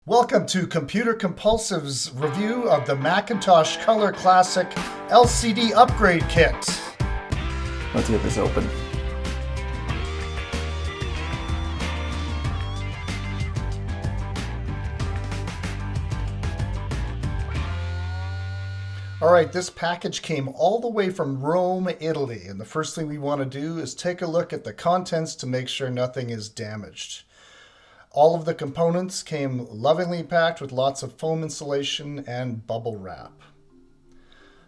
Welcome to Computer Compulsive's review of the Macintosh Color Classic LCD Upgrade Kit. Let's get this open. All right, this package came all the way from Rome, Italy, and the first thing we want to do is take a look at the contents to make sure nothing is damaged. All of the components came lovingly packed with lots of foam insulation and bubble wrap.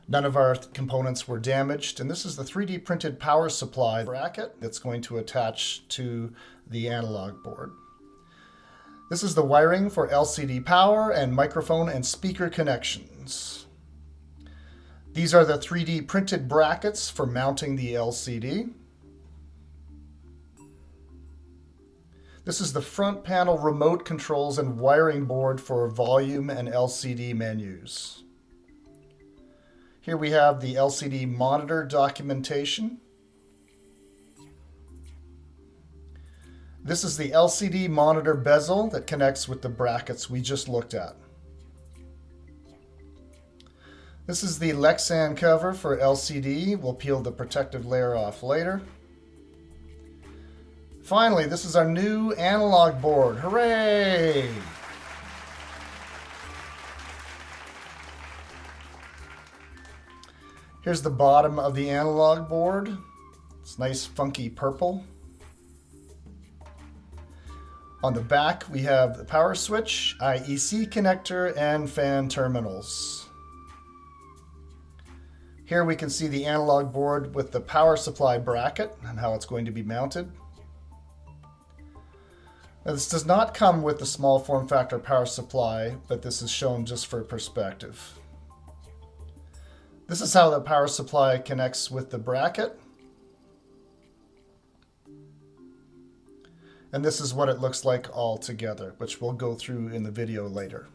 None of our components were damaged, and this is the 3D printed power supply bracket that's going to attach to the analog board. This is the wiring for LCD power and microphone and speaker connections. These are the 3D printed brackets for mounting the LCD. This is the front panel remote controls and wiring board for volume and LCD menus. Here we have the LCD monitor documentation. This is the LCD monitor bezel that connects with the brackets we just looked at. This is the Lexan cover for LCD. We'll peel the protective layer off later. Finally, this is our new analog board. Hooray! Here's the bottom of the analog board. It's nice funky purple. On the back, we have the power switch, IEC connector, and fan terminals. Here we can see the analog board with the power supply bracket and how it's going to be mounted. Now, this does not come with the small form factor power supply, but this is shown just for perspective. This is how the power supply connects with the bracket. And this is what it looks like all together, which we'll go through in the video later.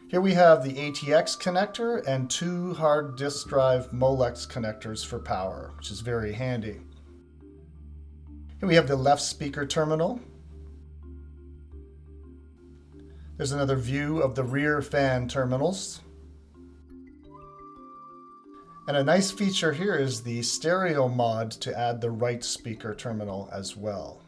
Here we have the ATX connector and two hard disk drive Molex connectors for power, which is very handy. Here we have the left speaker terminal. There's another view of the rear fan terminals. And a nice feature here is the stereo mod to add the right speaker terminal as well.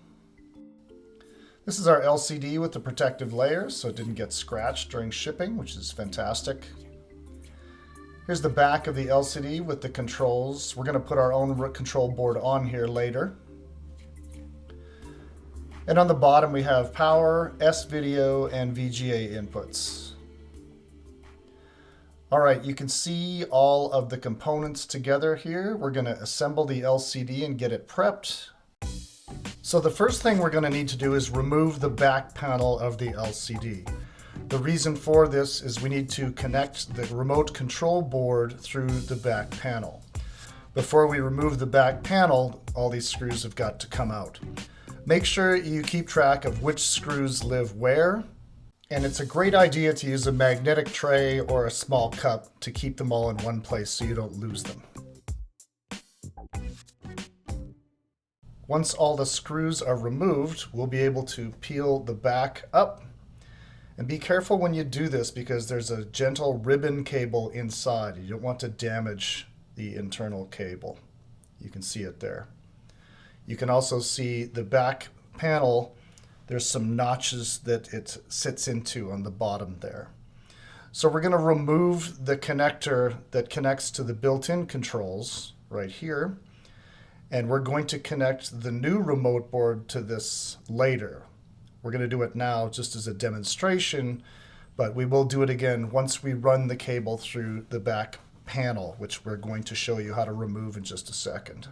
This is our LCD with the protective layer, so it didn't get scratched during shipping, which is fantastic. Here's the back of the LCD with the controls. We're going to put our own control board on here later. And on the bottom we have power, S-video, and VGA inputs. All right, you can see all of the components together here. We're going to assemble the LCD and get it prepped. So the first thing we're going to need to do is remove the back panel of the LCD. The reason for this is we need to connect the remote control board through the back panel. Before we remove the back panel, all these screws have got to come out. Make sure you keep track of which screws live where, and it's a great idea to use a magnetic tray or a small cup to keep them all in one place so you don't lose them. Once all the screws are removed, we'll be able to peel the back up. And be careful when you do this because there's a gentle ribbon cable inside. You don't want to damage the internal cable. You can see it there. You can also see the back panel. There's some notches that it sits into on the bottom there. So we're going to remove the connector that connects to the built-in controls right here. And we're going to connect the new remote board to this later. We're going to do it now just as a demonstration, but we will do it again once we run the cable through the back panel, which we're going to show you how to remove in just a second.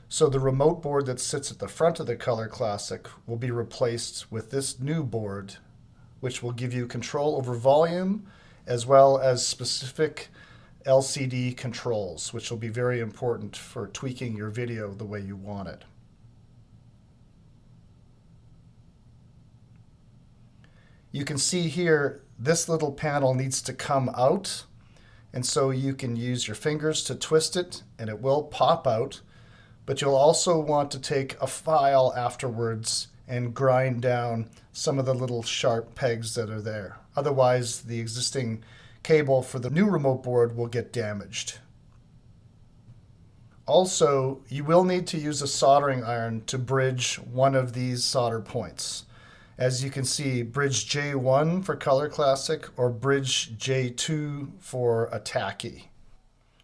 So the remote board that sits at the front of the Color Classic will be replaced with this new board, which will give you control over volume as well as specific LCD controls, which will be very important for tweaking your video the way you want it. You can see here this little panel needs to come out, and so you can use your fingers to twist it and it will pop out. But you'll also want to take a file afterwards and grind down some of the little sharp pegs that are there. Otherwise, the existing cable for the new remote board will get damaged. Also, you will need to use a soldering iron to bridge one of these solder points. As you can see, bridge J1 for Color Classic or bridge J2 for a Tacky.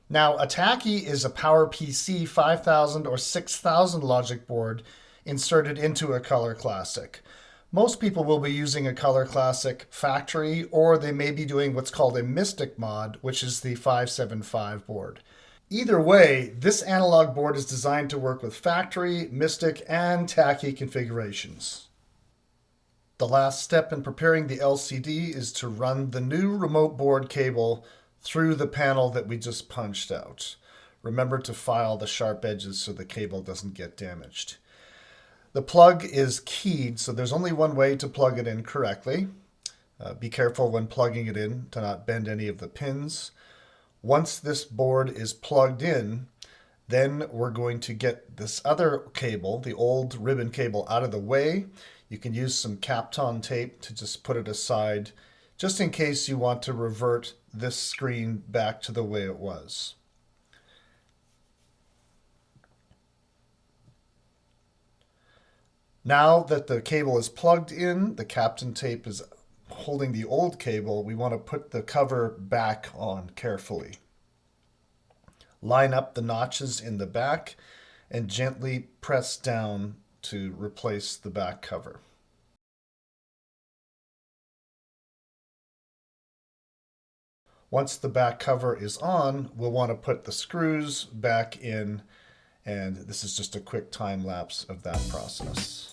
Now, a Tacky is a PowerPC 5000 or 6000 logic board inserted into a Color Classic. Most people will be using a Color Classic factory, or they may be doing what's called a Mystic mod, which is the 575 board. Either way, this analog board is designed to work with factory, Mystic, and Tacky configurations. The last step in preparing the LCD is to run the new remote board cable through the panel that we just punched out. Remember to file the sharp edges so the cable doesn't get damaged. The plug is keyed, so there's only one way to plug it in correctly. Be careful when plugging it in to not bend any of the pins. Once this board is plugged in, then we're going to get this other cable, the old ribbon cable, out of the way. You can use some Kapton tape to just put it aside, just in case you want to revert this screen back to the way it was. Now that the cable is plugged in, the Kapton tape is holding the old cable, we want to put the cover back on carefully. Line up the notches in the back and gently press down to replace the back cover. Once the back cover is on, we'll want to put the screws back in, and this is just a quick time lapse of that process.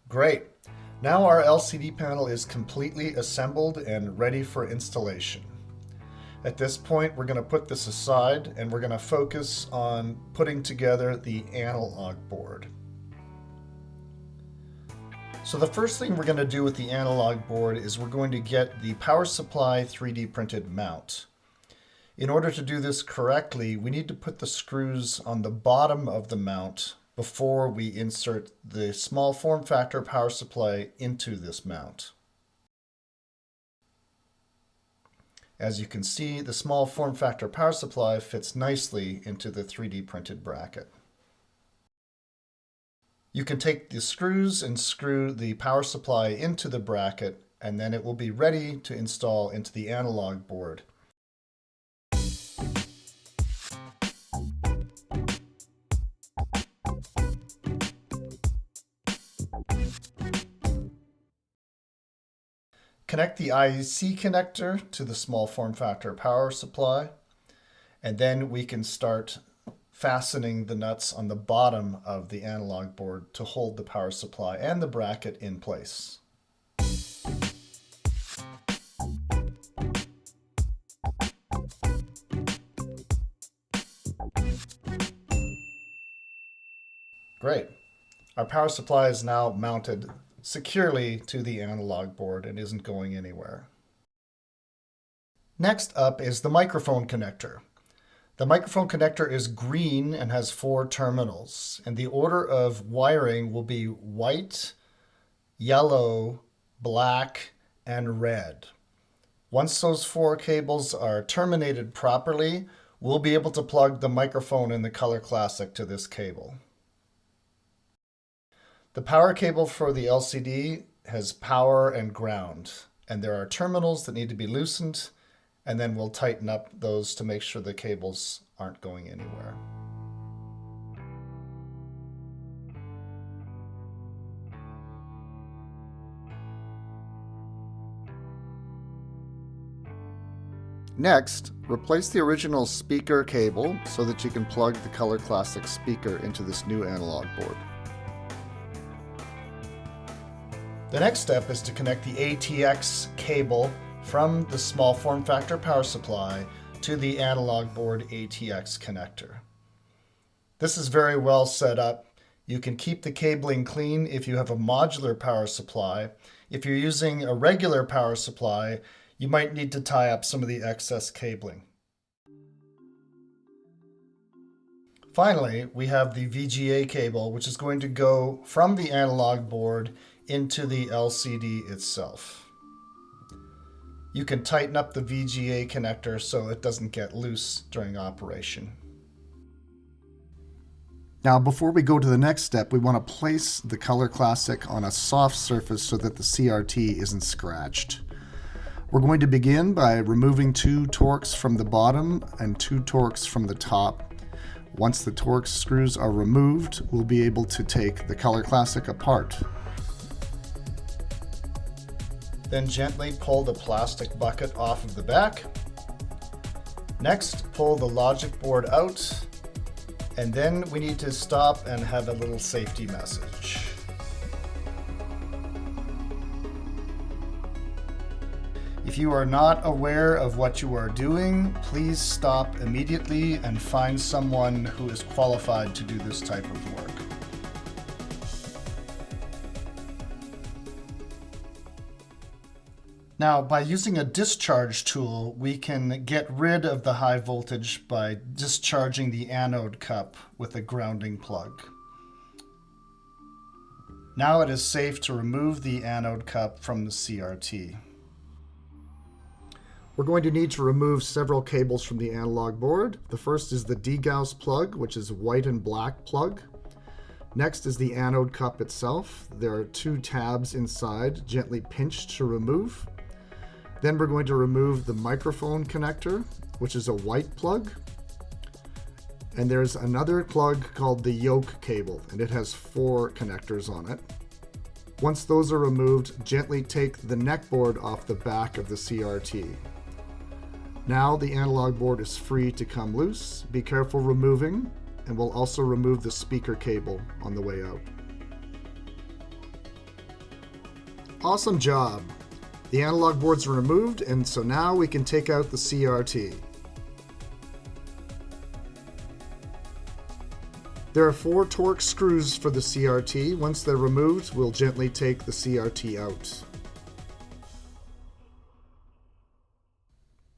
Great. Now our LCD panel is completely assembled and ready for installation. At this point, we're going to put this aside and we're going to focus on putting together the analog board. So the first thing we're going to do with the analog board is we're going to get the power supply 3D printed mount. In order to do this correctly, we need to put the screws on the bottom of the mount before we insert the small form factor power supply into this mount. As you can see, the small form factor power supply fits nicely into the 3D printed bracket. You can take the screws and screw the power supply into the bracket, and then it will be ready to install into the analog board. Connect the IC connector to the small form factor power supply, and then we can start fastening the nuts on the bottom of the analog board to hold the power supply and the bracket in place. Great. Our power supply is now mounted securely to the analog board and isn't going anywhere. Next up is the microphone connector. The microphone connector is green and has 4 terminals, and the order of wiring will be white, yellow, black, and red. Once those 4 cables are terminated properly, we'll be able to plug the microphone in the Color Classic to this cable. The power cable for the LCD has power and ground, and there are terminals that need to be loosened, and then we'll tighten up those to make sure the cables aren't going anywhere. Next, replace the original speaker cable so that you can plug the Color Classic speaker into this new analog board. The next step is to connect the ATX cable from the small form factor power supply to the analog board ATX connector. This is very well set up. You can keep the cabling clean if you have a modular power supply. If you're using a regular power supply, you might need to tie up some of the excess cabling. Finally, we have the VGA cable, which is going to go from the analog board into the LCD itself. You can tighten up the VGA connector so it doesn't get loose during operation. Now, before we go to the next step, we want to place the Color Classic on a soft surface so that the CRT isn't scratched. We're going to begin by removing 2 Torx from the bottom and 2 Torx from the top. Once the Torx screws are removed, we'll be able to take the Color Classic apart. Then gently pull the plastic bucket off of the back. Next, pull the logic board out. And then we need to stop and have a little safety message. If you are not aware of what you are doing, please stop immediately and find someone who is qualified to do this type of work. Now, by using a discharge tool, we can get rid of the high voltage by discharging the anode cup with a grounding plug. Now it is safe to remove the anode cup from the CRT. We're going to need to remove several cables from the analog board. The first is the degauss plug, which is a white and black plug. Next is the anode cup itself. There are 2 tabs inside, gently pinched to remove. Then we're going to remove the microphone connector, which is a white plug. And there's another plug called the yoke cable, and it has 4 connectors on it. Once those are removed, gently take the neck board off the back of the CRT. Now the analog board is free to come loose. Be careful removing, and we'll also remove the speaker cable on the way out. Awesome job! The analog boards are removed, and so now we can take out the CRT. There are 4 Torx screws for the CRT. Once they're removed, we'll gently take the CRT out.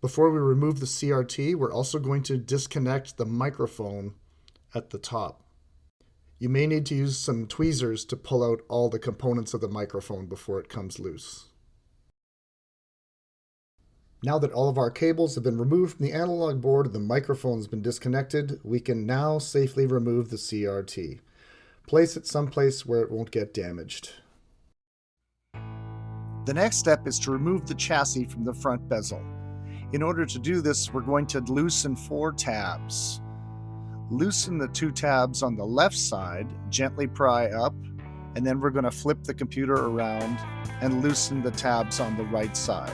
Before we remove the CRT, we're also going to disconnect the microphone at the top. You may need to use some tweezers to pull out all the components of the microphone before it comes loose. Now that all of our cables have been removed from the analog board and the microphone has been disconnected, we can now safely remove the CRT. Place it someplace where it won't get damaged. The next step is to remove the chassis from the front bezel. In order to do this, we're going to loosen 4 tabs. Loosen the 2 tabs on the left side, gently pry up, and then we're going to flip the computer around and loosen the tabs on the right side.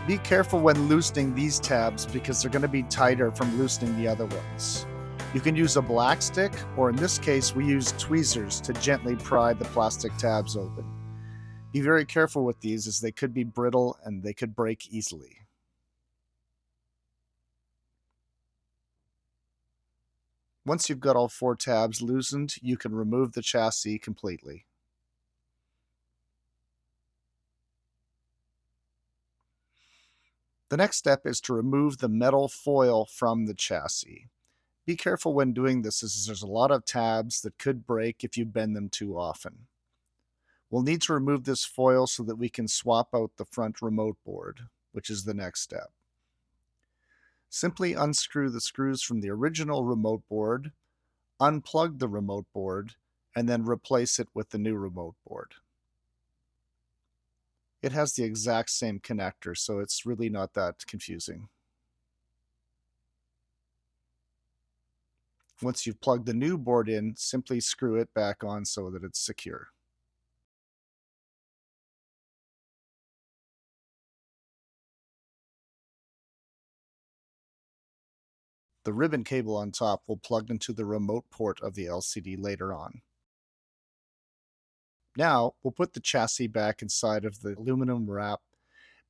Be careful when loosening these tabs because they're going to be tighter from loosening the other ones. You can use a black stick, or in this case, we use tweezers to gently pry the plastic tabs open. Be very careful with these as they could be brittle and they could break easily. Once you've got all 4 tabs loosened, you can remove the chassis completely. The next step is to remove the metal foil from the chassis. Be careful when doing this as there's a lot of tabs that could break if you bend them too often. We'll need to remove this foil so that we can swap out the front remote board, which is the next step. Simply unscrew the screws from the original remote board, unplug the remote board, and then replace it with the new remote board. It has the exact same connector, so it's really not that confusing. Once you've plugged the new board in, simply screw it back on so that it's secure. The ribbon cable on top will plug into the remote port of the LCD later on. Now, we'll put the chassis back inside of the aluminum wrap.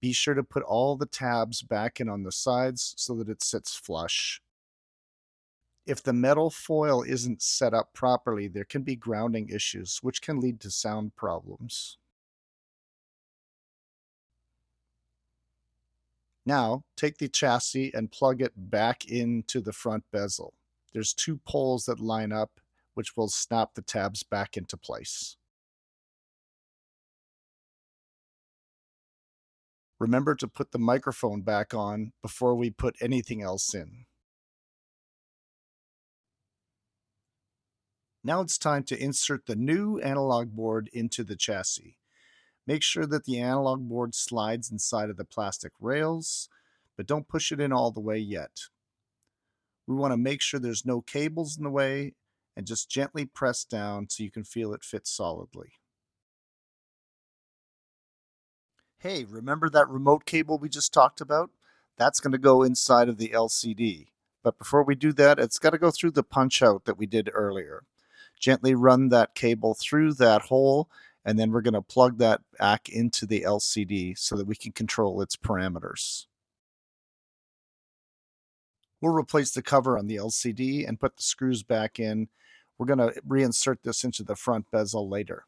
Be sure to put all the tabs back in on the sides so that it sits flush. If the metal foil isn't set up properly, there can be grounding issues, which can lead to sound problems. Now, take the chassis and plug it back into the front bezel. There's 2 poles that line up, which will snap the tabs back into place. Remember to put the microphone back on before we put anything else in. Now it's time to insert the new analog board into the chassis. Make sure that the analog board slides inside of the plastic rails, but don't push it in all the way yet. We want to make sure there's no cables in the way and just gently press down so you can feel it fit solidly. Hey, remember that remote cable we just talked about? That's going to go inside of the LCD. But before we do that, it's got to go through the punch out that we did earlier. Gently run that cable through that hole, and then we're going to plug that back into the LCD so that we can control its parameters. We'll replace the cover on the LCD and put the screws back in. We're going to reinsert this into the front bezel later.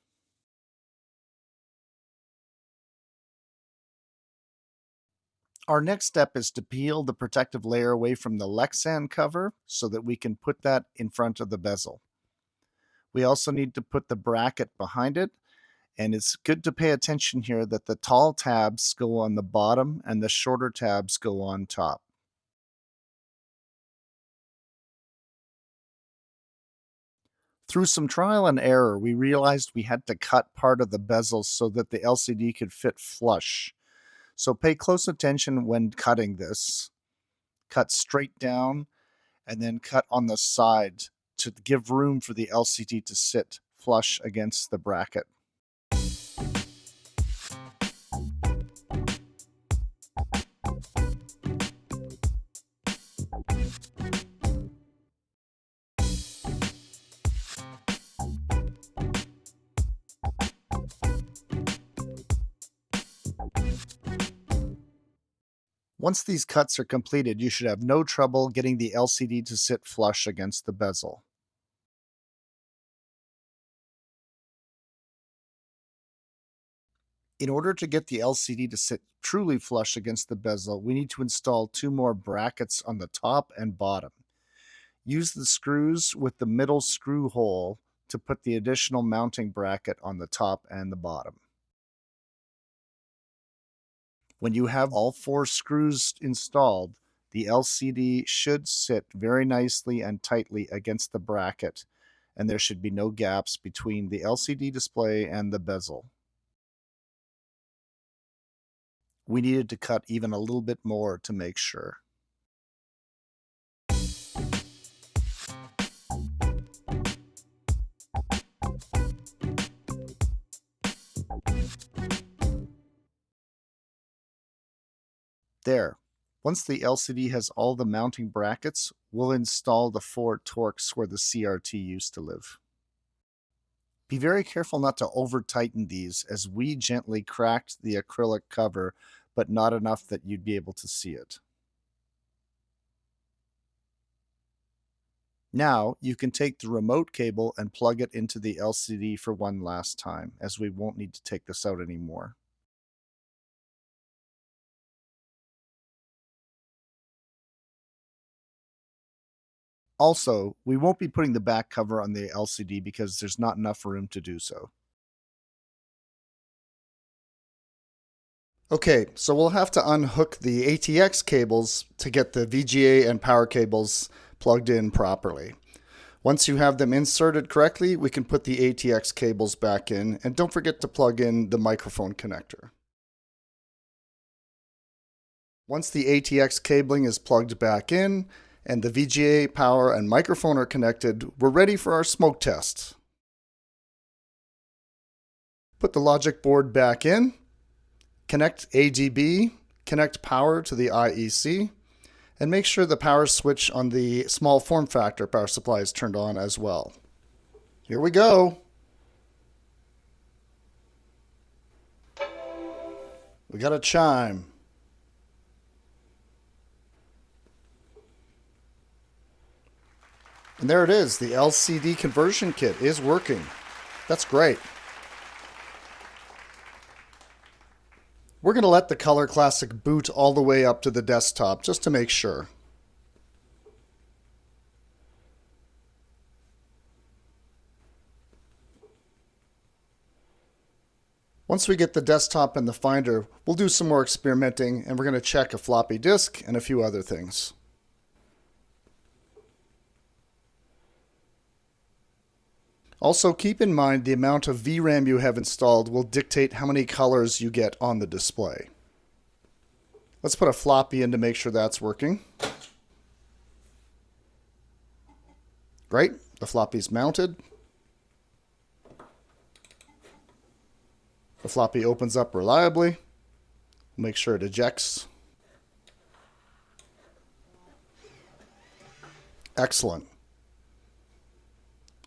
Our next step is to peel the protective layer away from the Lexan cover so that we can put that in front of the bezel. We also need to put the bracket behind it, and it's good to pay attention here that the tall tabs go on the bottom and the shorter tabs go on top. Through some trial and error, we realized we had to cut part of the bezel so that the LCD could fit flush. So pay close attention when cutting this. Cut straight down and then cut on the side to give room for the LCD to sit flush against the bracket. Once these cuts are completed, you should have no trouble getting the LCD to sit flush against the bezel. In order to get the LCD to sit truly flush against the bezel, we need to install 2 more brackets on the top and bottom. Use the screws with the middle screw hole to put the additional mounting bracket on the top and the bottom. When you have all 4 screws installed, the LCD should sit very nicely and tightly against the bracket, and there should be no gaps between the LCD display and the bezel. We needed to cut even a little bit more to make sure. There. Once the LCD has all the mounting brackets, we'll install the 4 Torx where the CRT used to live. Be very careful not to over-tighten these, as we gently cracked the acrylic cover, but not enough that you'd be able to see it. Now, you can take the remote cable and plug it into the LCD for one last time, as we won't need to take this out anymore. Also, we won't be putting the back cover on the LCD because there's not enough room to do so. Okay, so we'll have to unhook the ATX cables to get the VGA and power cables plugged in properly. Once you have them inserted correctly, we can put the ATX cables back in, and don't forget to plug in the microphone connector. Once the ATX cabling is plugged back in, and the VGA, power, and microphone are connected, we're ready for our smoke test. Put the logic board back in, connect ADB, connect power to the IEC, and make sure the power switch on the small form factor power supply is turned on as well. Here we go. We got a chime. And there it is. The LCD conversion kit is working. That's great. We're going to let the Color Classic boot all the way up to the desktop just to make sure. Once we get the desktop in the Finder, we'll do some more experimenting, and we're going to check a floppy disk and a few other things. Also, keep in mind the amount of VRAM you have installed will dictate how many colors you get on the display. Let's put a floppy in to make sure that's working. Great, the floppy's mounted. The floppy opens up reliably. Make sure it ejects. Excellent.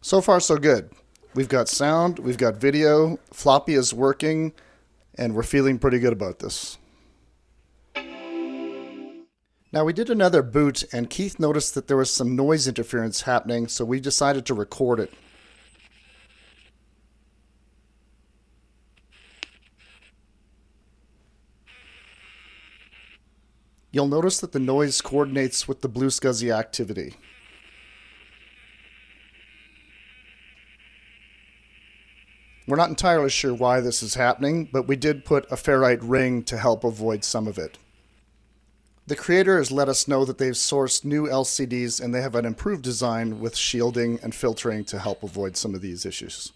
So far, so good. We've got sound, we've got video, floppy is working, and we're feeling pretty good about this. Now, we did another boot, and Keith noticed that there was some noise interference happening, so we decided to record it. You'll notice that the noise coordinates with the blue SCSI activity. We're not entirely sure why this is happening, but we did put a ferrite ring to help avoid some of it. The creator has let us know that they've sourced new LCDs and they have an improved design with shielding and filtering to help avoid some of these issues.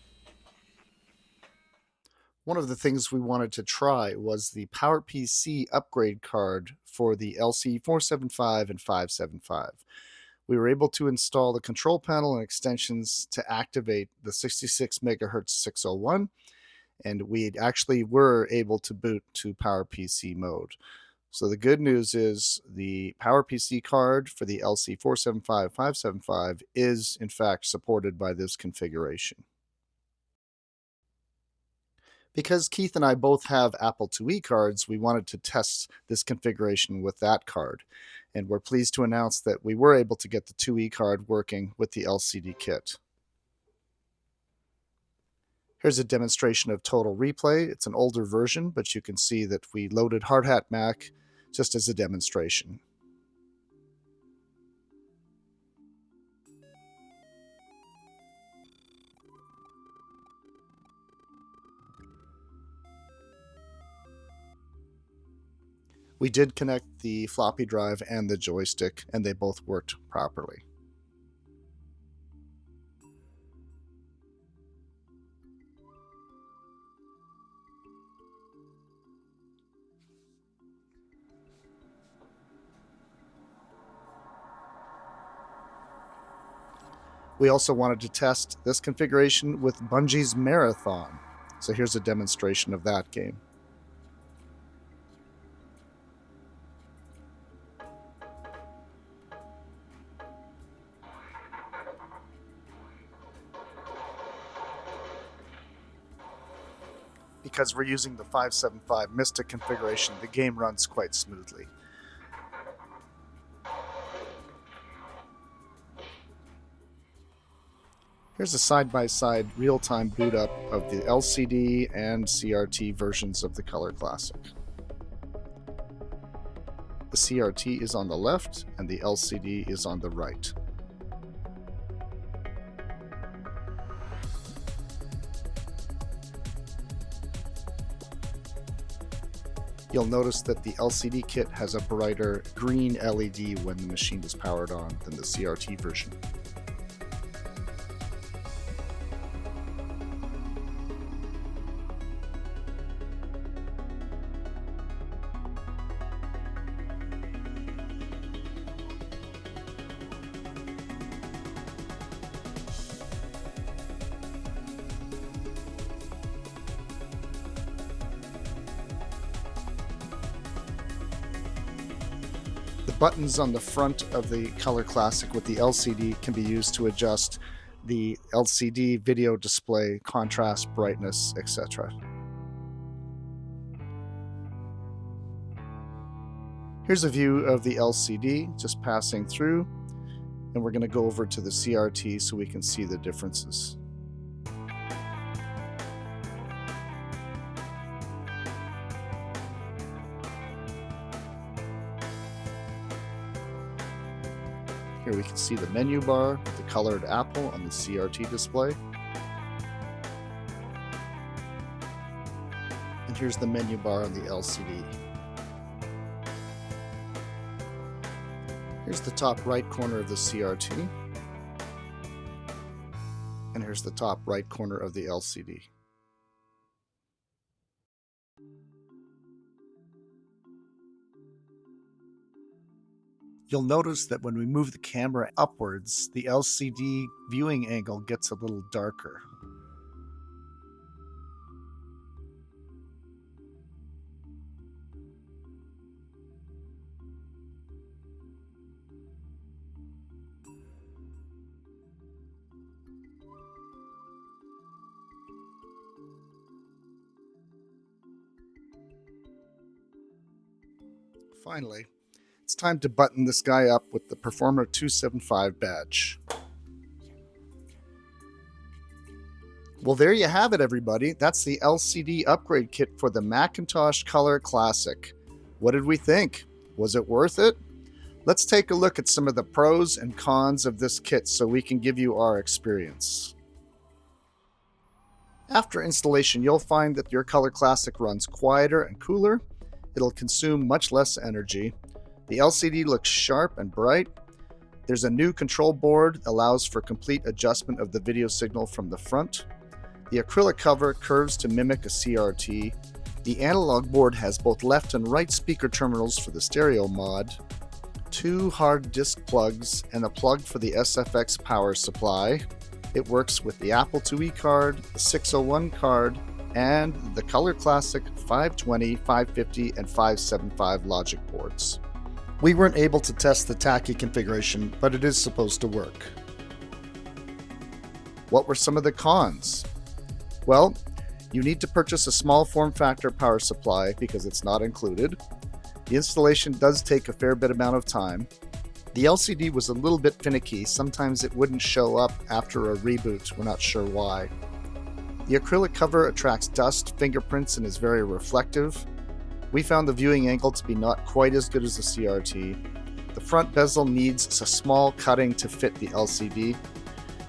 One of the things we wanted to try was the PowerPC upgrade card for the LC475 and 575. We were able to install the control panel and extensions to activate the 66 MHz 601, and we actually were able to boot to PowerPC mode. So the good news is the PowerPC card for the LC475 575 is in fact supported by this configuration. Because Keith and I both have Apple IIe cards, we wanted to test this configuration with that card. And we're pleased to announce that we were able to get the IIe card working with the LCD kit. Here's a demonstration of Total Replay. It's an older version, but you can see that we loaded Hardhat Mack just as a demonstration. We did connect the floppy drive and the joystick, and they both worked properly. We also wanted to test this configuration with Bungie's Marathon. So here's a demonstration of that game. Because we're using the 575 Mystic configuration, the game runs quite smoothly. Here's a side-by-side real-time boot up of the LCD and CRT versions of the Color Classic. The CRT is on the left and the LCD is on the right. You'll notice that the LCD kit has a brighter green LED when the machine is powered on than the CRT version. The buttons on the front of the Color Classic with the LCD can be used to adjust the LCD video display, contrast, brightness, etc. Here's a view of the LCD just passing through. And we're going to go over to the CRT so we can see the differences. Here we can see the menu bar with the colored apple on the CRT display. And here's the menu bar on the LCD. Here's the top right corner of the CRT. And here's the top right corner of the LCD. You'll notice that when we move the camera upwards, the LCD viewing angle gets a little darker. Finally, it's time to button this guy up with the Performer 275 badge. Well, there you have it, everybody. That's the LCD upgrade kit for the Macintosh Color Classic. What did we think? Was it worth it? Let's take a look at some of the pros and cons of this kit so we can give you our experience. After installation, you'll find that your Color Classic runs quieter and cooler. It'll consume much less energy. The LCD looks sharp and bright. There's a new control board that allows for complete adjustment of the video signal from the front. The acrylic cover curves to mimic a CRT. The analog board has both left and right speaker terminals for the stereo mod, 2 hard disk plugs, and a plug for the SFX power supply. It works with the Apple IIe card, the 601 card, and the Color Classic 520, 550, and 575 logic boards. We weren't able to test the Tacky configuration, but it is supposed to work. What were some of the cons? Well, you need to purchase a small form factor power supply because it's not included. The installation does take a fair bit amount of time. The LCD was a little bit finicky. Sometimes it wouldn't show up after a reboot. We're not sure why. The acrylic cover attracts dust, fingerprints, and is very reflective. We found the viewing angle to be not quite as good as the CRT. The front bezel needs a small cutting to fit the LCD.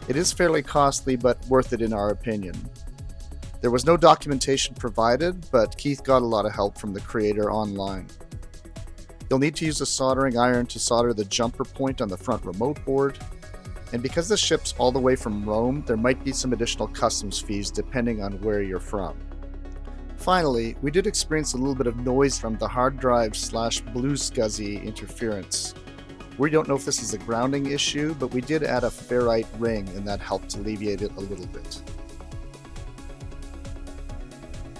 It is fairly costly, but worth it in our opinion. There was no documentation provided, but Keith got a lot of help from the creator online. You'll need to use a soldering iron to solder the jumper point on the front remote board. And because this ships all the way from Rome, there might be some additional customs fees depending on where you're from. Finally, we did experience a little bit of noise from the hard drive / blue SCSI interference. We don't know if this is a grounding issue, but we did add a ferrite ring and that helped alleviate it a little bit.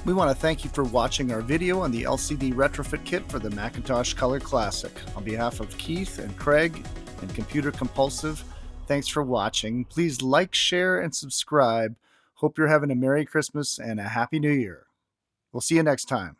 We want to thank you for watching our video on the LCD retrofit kit for the Macintosh Color Classic. On behalf of Keith and Craig and Computer Compulsive, thanks for watching. Please like, share, and subscribe. Hope you're having a Merry Christmas and a Happy New Year. We'll see you next time.